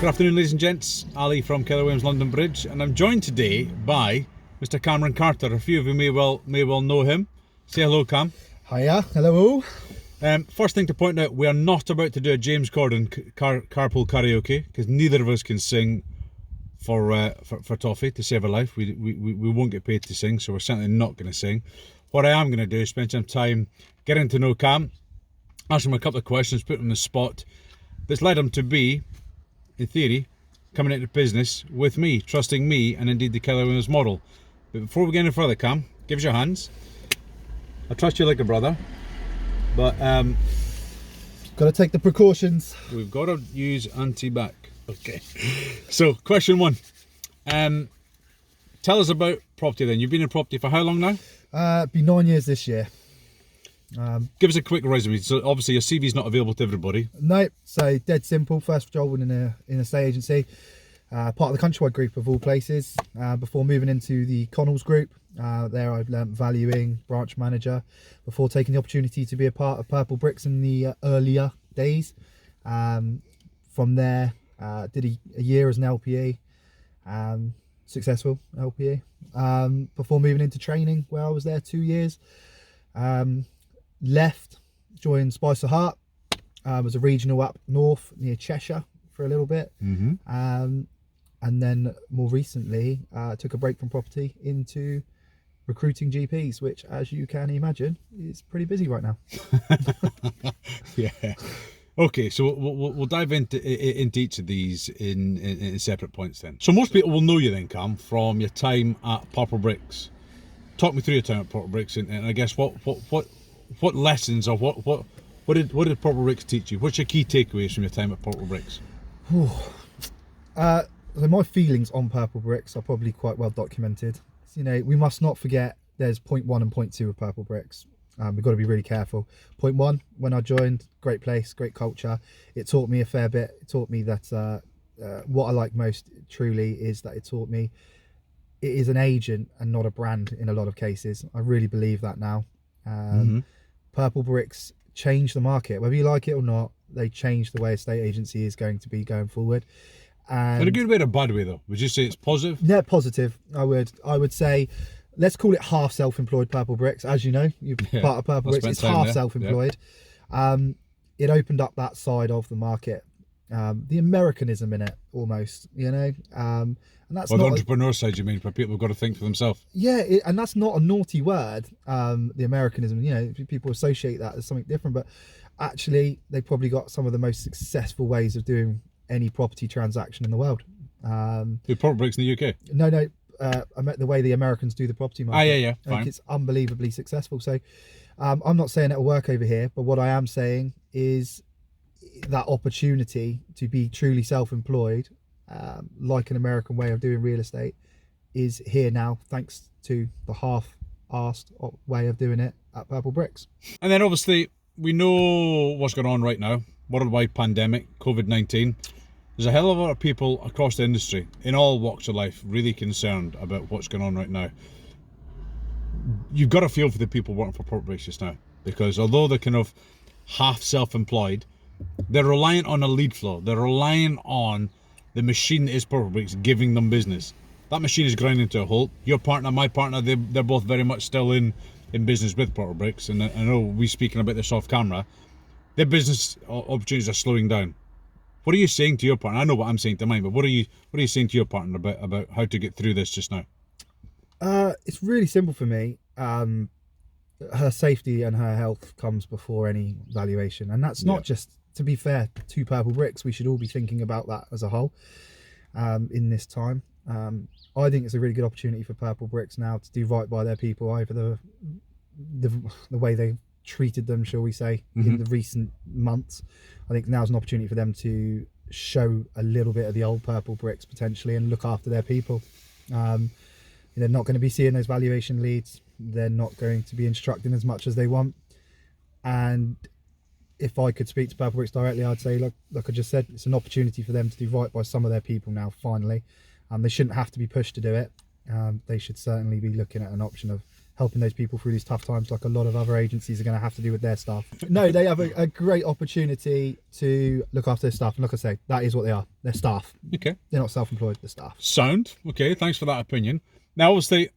Good afternoon, ladies and gents. Ali from Keller Williams London Bridge, and I'm joined today by Mr. Cameron Carter. A few of you may well know him. Say hello, Cam. Hiya, hello all. First thing to point out, we are not about to do a James Corden carpool karaoke because neither of us can sing for toffee to save our life. We won't get paid to sing, so we're certainly not going to sing. What I am going to do is spend some time getting to know Cam, ask him a couple of questions, put him on the spot. That's led him to be, in theory, coming into business with me, trusting me, and indeed the Keller Williams model. But before we get any further, Cam, give us your hands. I trust you like a brother, but got to take the precautions. We've got to use anti-bac. Okay. So, question one. Tell us about property then. You've been in property for how long now? Be 9 years this year. Give us a quick resume. So obviously your CV's not available to everybody. No, so dead simple. First job in a estate agency, part of the Countrywide Group of all places. Before moving into the Connells Group, there I've learnt valuing, branch manager, before taking the opportunity to be a part of Purplebricks in the earlier days. From there, did a year as an LPE, successful LPE. Before moving into training, where I was there 2 years. Left, joined Spice of Heart, was a regional up north near Cheshire for a little bit, and then more recently took a break from property into recruiting GPs, which, as you can imagine, is pretty busy right now. Yeah. Okay, so we'll dive into each of these in separate points then. So most people will know you then, Cam, from your time at Purplebricks. Talk me through your time at Purplebricks, and I guess what lessons or what did Purplebricks teach you? What's your key takeaways from your time at Purplebricks? So my feelings on Purplebricks are probably quite well documented. You know, we must not forget there's point 1 and point 2 of Purplebricks. We've got to be really careful. Point 1, when I joined, great place, great culture. It taught me a fair bit. It taught me that what I like most truly is that it taught me it is an agent and not a brand in a lot of cases. I really believe that now. Purplebricks changed the market, whether you like it or not. They changed the way estate agency is going to be going forward. And in a good way or a bad way though? Would you say it's positive? Yeah, positive. I would say, let's call it half self-employed Purplebricks. As you know, you're part of Purplebricks. It's half self-employed. Yeah. It opened up that side of the market. The Americanism in it, almost, you know. And that's the not entrepreneur side, you mean, where people have got to think for themselves. Yeah, and that's not a naughty word, the Americanism. You know, people associate that as something different, but actually they probably got some of the most successful ways of doing any property transaction in the world. The Purplebricks in the UK? No, I meant the way the Americans do the property market. Yeah, I think it's unbelievably successful. So I'm not saying it'll work over here, but what I am saying is that opportunity to be truly self-employed, like an American way of doing real estate, is here now, thanks to the half-assed way of doing it at Purplebricks. And then obviously we know what's going on right now, worldwide pandemic, COVID-19. There's a hell of a lot of people across the industry, in all walks of life, really concerned about what's going on right now. You've got to feel for the people working for Purplebricks just now, because although they're kind of half self-employed, they're reliant on a lead flow. They're relying on the machine that is Purplebricks giving them business. That machine is grinding to a halt. Your partner, my partner, they're both very much still in business with Purplebricks, and I know we're speaking about this off camera. Their business opportunities are slowing down. What are you saying to your partner? I know what I'm saying to mine, but what are you saying to your partner about how to get through this just now? It's really simple for me. Her safety and her health comes before any valuation, and that's not just, to be fair to Purplebricks, we should all be thinking about that as a whole in this time. I think it's a really good opportunity for Purplebricks now to do right by their people, either the way they treated them, shall we say, in the recent months. I think now's an opportunity for them to show a little bit of the old Purplebricks potentially and look after their people. They're not going to be seeing those valuation leads. They're not going to be instructing as much as they want. And if I could speak to Purplebricks directly, I'd say, like I just said, it's an opportunity for them to do right by some of their people now, finally. They shouldn't have to be pushed to do it. They should certainly be looking at an option of helping those people through these tough times, like a lot of other agencies are going to have to do with their staff. No, they have a great opportunity to look after their staff, and like I say, that is what they are. They're staff. Okay. They're not self-employed. They're staff. Sound. Okay. Thanks for that opinion. Now, obviously,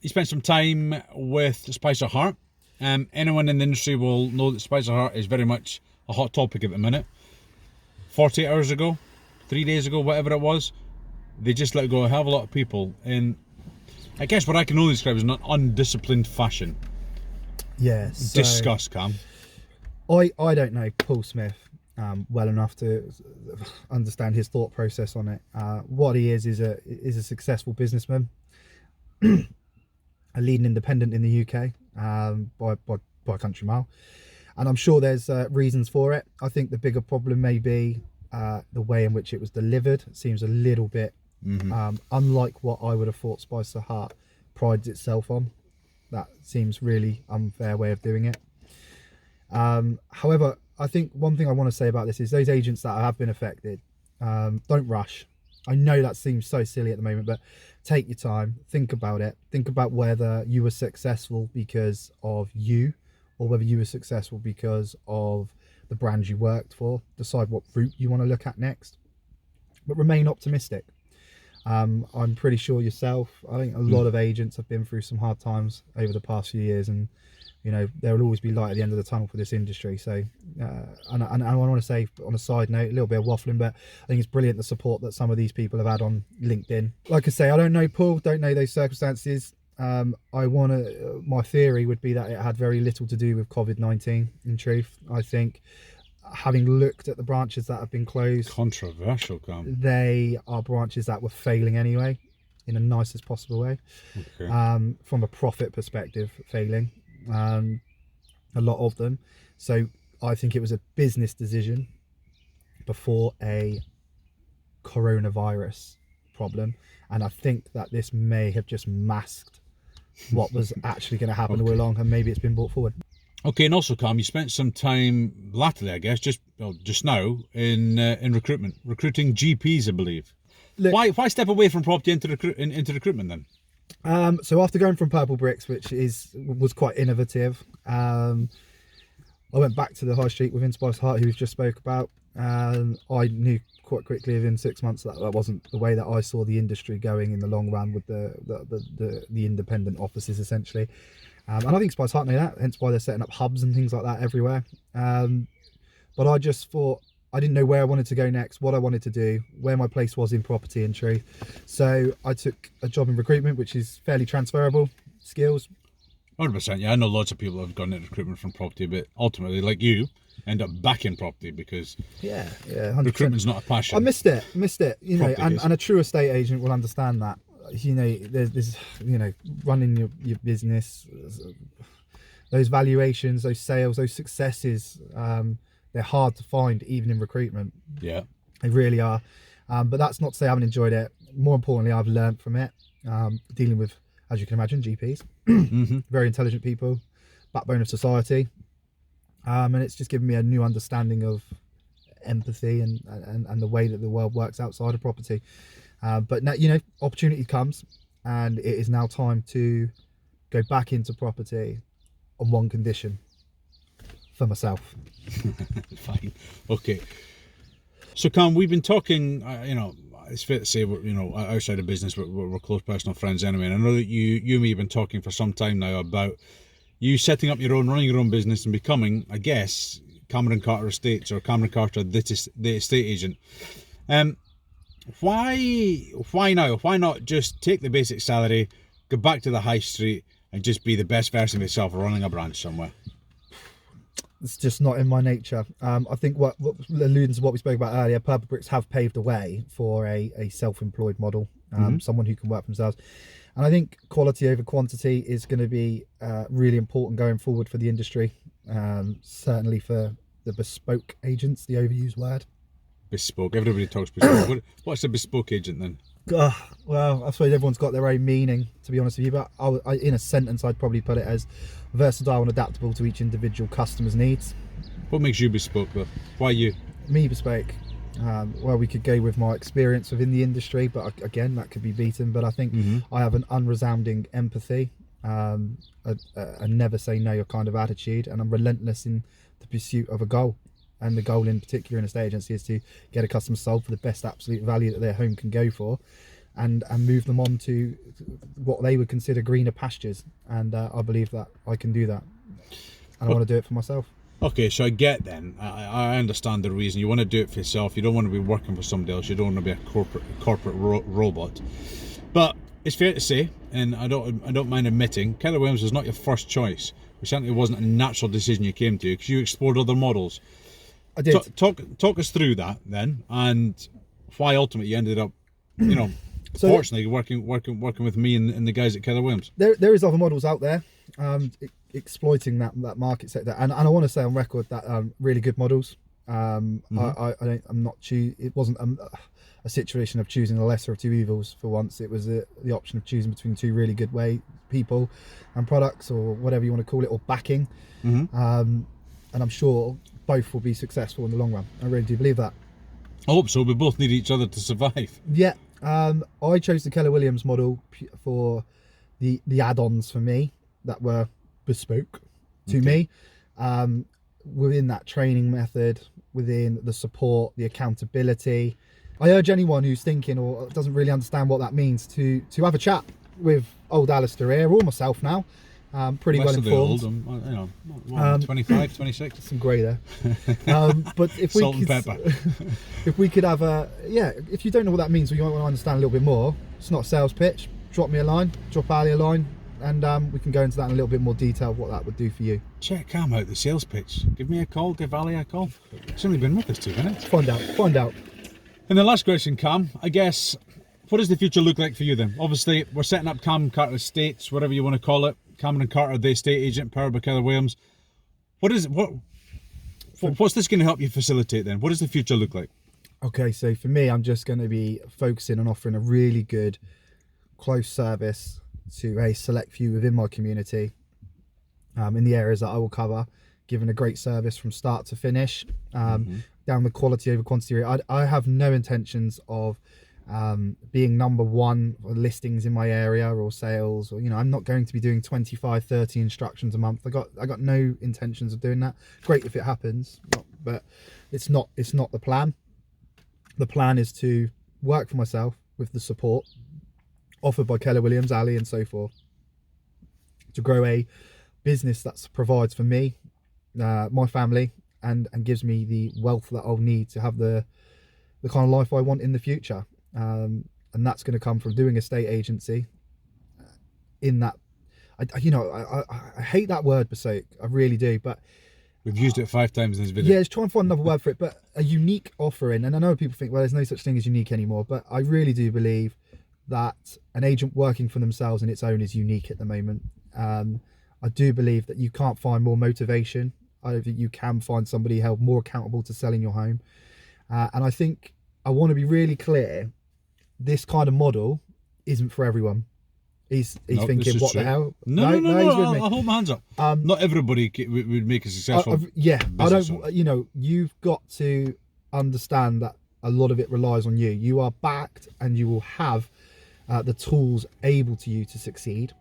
you spent some time with Spicer Heart. Anyone in the industry will know that Spicer Heart is very much a hot topic at the minute. 48 hours ago, 3 days ago, whatever it was, they just let go a hell of a lot of people in, I guess, what I can only describe as an undisciplined fashion. Yeah. So Discuss, Cam. I don't know Paul Smith well enough to understand his thought process on it. What he is a successful businessman, a leading independent in the UK by a country mile, and I'm sure there's reasons for it. I think the bigger problem may be the way in which it was delivered. It seems a little bit unlike what I would have thought Spicer Heart prides itself on. That seems really unfair way of doing it. However, I think one thing I want to say about this is those agents that have been affected, don't rush. I know that seems so silly at the moment, but take your time, think about it. Think about whether you were successful because of you, or whether you were successful because of the brand you worked for. Decide what route you want to look at next, but remain optimistic. I'm pretty sure yourself, I think a lot of agents have been through some hard times over the past few years, and you know, there will always be light at the end of the tunnel for this industry. So, and I want to say on a side note, a little bit of waffling, but I think it's brilliant the support that some of these people have had on LinkedIn. Like I say, I don't know Paul, don't know those circumstances. My theory would be that it had very little to do with COVID-19. In truth, I think, having looked at the branches that have been closed, Controversial, Cam. they are branches that were failing anyway, in the nicest possible way. Okay. From a profit perspective, failing. A lot of them. So I think it was a business decision before a coronavirus problem, and I think that this may have just masked what was actually going to happen all along, and maybe it's been brought forward. Okay, and also, Cam, you spent some time latterly, I guess, just now in recruiting GPs, I believe. Look, Why step away from property into recruitment then? So after going from Purplebricks, which was quite innovative, I went back to the high street with Spicer Heart, who we just spoke about. I knew quite quickly within 6 months that wasn't the way that I saw the industry going in the long run with the independent offices essentially. And I think Spicer Heart knew that, hence why they're setting up hubs and things like that everywhere. But I just thought, I didn't know where I wanted to go next, what I wanted to do, where my place was in property in truth. So I took a job in recruitment, which is fairly transferable skills. 100%, yeah. I know lots of people have gone into recruitment from property, but ultimately, like you, end up back in property because 100%. recruitment's not a passion. I missed it, you know, Property and a true estate agent will understand that. You know, there's you know, running your business, those valuations, those sales, those successes, they're hard to find even in recruitment. Yeah, they really are. But that's not to say I haven't enjoyed it. More importantly, I've learned from it. Dealing with, as you can imagine, GPs, very intelligent people, backbone of society, and it's just given me a new understanding of empathy and the way that the world works outside of property. But now, you know, opportunity comes, and it is now time to go back into property on one condition: for myself. Fine. Okay. So, Cam, we've been talking, you know, it's fair to say, you know, outside of business, we're close personal friends anyway. And I know that you and me have been talking for some time now about you setting up running your own business and becoming, I guess, Cameron Carter Estates, or Cameron Carter, the estate agent. Why now? Why not just take the basic salary, go back to the high street, and just be the best version of yourself running a branch somewhere? It's just not in my nature. I think what alluding to what we spoke about earlier, Purplebricks have paved the way for a self-employed model, someone who can work for themselves. And I think quality over quantity is going to be really important going forward for the industry. Certainly for the bespoke agents, the overused word. Bespoke. Everybody talks bespoke. What's a bespoke agent then? Well, I suppose everyone's got their own meaning, to be honest with you, but in a sentence I'd probably put it as versatile and adaptable to each individual customer's needs. What makes you bespoke though? Why you? Me bespoke. Well, we could go with my experience within the industry, but again, that could be beaten. But I think I have an unresounding empathy. a never say no kind of attitude, and I'm relentless in the pursuit of a goal. And the goal in particular in a estate agency is to get a customer sold for the best absolute value that their home can go for, and move them on to what they would consider greener pastures. And I believe that I can do that, and I want to do it for myself. Okay, so I get then. I understand the reason. You want to do it for yourself. You don't want to be working for somebody else. You don't want to be a corporate robot. But it's fair to say, and I don't mind admitting, Keller Williams was not your first choice. It certainly wasn't a natural decision you came to, because you explored other models. I did. Talk us through that then, and why ultimately you ended up, So fortunately working with me and the guys at Keller Williams. There is other models out there exploiting that market sector, and I want to say on record that really good models. It wasn't a situation of choosing the lesser of two evils. For once, it was the option of choosing between two really good people and products, or whatever you want to call it, or backing. And I'm sure both will be successful in the long run. I really do believe that. I hope so. We both need each other to survive. Yeah. I chose the Keller Williams model for the add-ons for me that were bespoke to me, within that training method, within the support, the accountability. I urge anyone who's thinking or doesn't really understand what that means to have a chat with old Alistair here, or myself now. Pretty well informed. I'm 25, 26. Some grey there. But if Salt we and could, pepper. if we could have if you don't know what that means, or you might want to understand a little bit more, it's not a sales pitch. Drop me a line, drop Ali a line, and we can go into that in a little bit more detail, what that would do for you. Check Cam out, the sales pitch. Give me a call, give Ali a call. It's only been with us 2 minutes. Find out. And the last question, Cam, I guess, what does the future look like for you then? Obviously, we're setting up Cam Carter Estates, whatever you want to call it. Cameron Carter, the estate agent, powered by Keller Williams. What's this going to help you facilitate then? What does the future look like? Okay, so for me, I'm just going to be focusing on offering a really good, close service to a select few within my community, in the areas that I will cover, giving a great service from start to finish, down the quality over quantity rate. I have no intentions of being number one for listings in my area or sales, or I'm not going to be doing 25, 30 instructions a month. I got no intentions of doing that. Great if it happens, but it's not the plan. The plan is to work for myself with the support offered by Keller Williams, Ali, and so forth, to grow a business that provides for me, my family, and gives me the wealth that I'll need to have the kind of life I want in the future. And that's going to come from doing estate agency. In that, I hate that word bespoke. I really do, but we've used it 5 times in this video. Yeah, let's try and find another word for it. But a unique offering, and I know people think, well, there's no such thing as unique anymore, but I really do believe that an agent working for themselves in its own is unique at the moment. I do believe that you can't find more motivation. I think you can find somebody held more accountable to selling your home. And I think I want to be really clear. This kind of model isn't for everyone. He's thinking, what the hell? No, I'll hold my hands up. Not everybody would make a successful business. You've got to understand that a lot of it relies on you. You are backed, and you will have the tools able to you to succeed,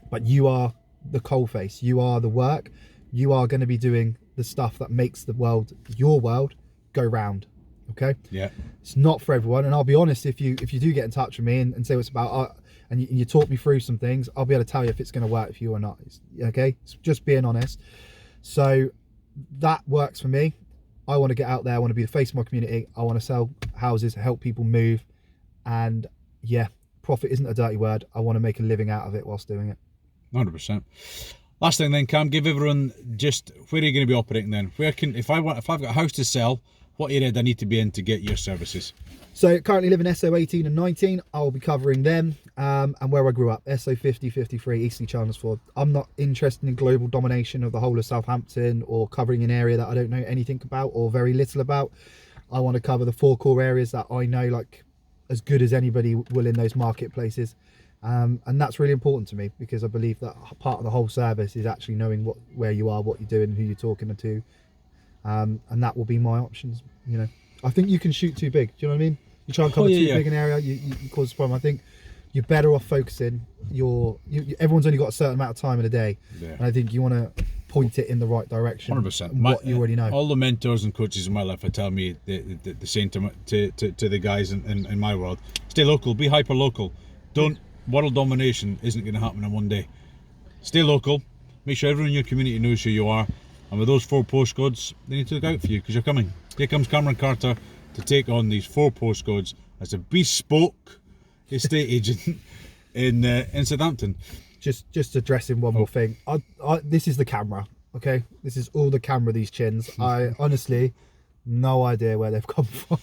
but you are the coalface. You are the work. You are going to be doing the stuff that makes the world, your world, go round. Okay. Yeah. It's not for everyone, and I'll be honest. If you do get in touch with me and say what it's about, and you talk me through some things, I'll be able to tell you if it's going to work for you or not. Okay. It's just being honest. So that works for me. I want to get out there. I want to be the face of my community. I want to sell houses, help people move, and profit isn't a dirty word. I want to make a living out of it whilst doing it. 100%. Last thing then, Cam, give everyone just where are you going to be operating then? If I've got a house to sell, what area do I need to be in to get your services? So currently live in SO 18 and 19. I'll be covering them, and where I grew up, SO 50, 53, Eastleigh, Chelmsford. I'm not interested in global domination of the whole of Southampton, or covering an area that I don't know anything about or very little about. I want to cover the 4 core areas that I know like as good as anybody will in those marketplaces. And that's really important to me, because I believe that part of the whole service is actually knowing where you are, what you're doing, who you're talking to. And that will be my options. I think you can shoot too big. Do you know what I mean? You try and cover too big an area, you cause a problem. I think you're better off focusing. Everyone's only got a certain amount of time in a day, and I think you want to point it in the right direction. 100%. What you already know. All the mentors and coaches in my life are telling me the same to the guys in my world. Stay local, be hyper local. Don't world domination isn't going to happen in one day. Stay local. Make sure everyone in your community knows who you are. And with those 4 postcodes, they need to look out for you because you're coming. Here comes Cameron Carter to take on these 4 postcodes as a bespoke estate agent in Southampton. Just addressing one more thing. This is the camera, okay? This is all the camera, these chins. I honestly, no idea where they've come from.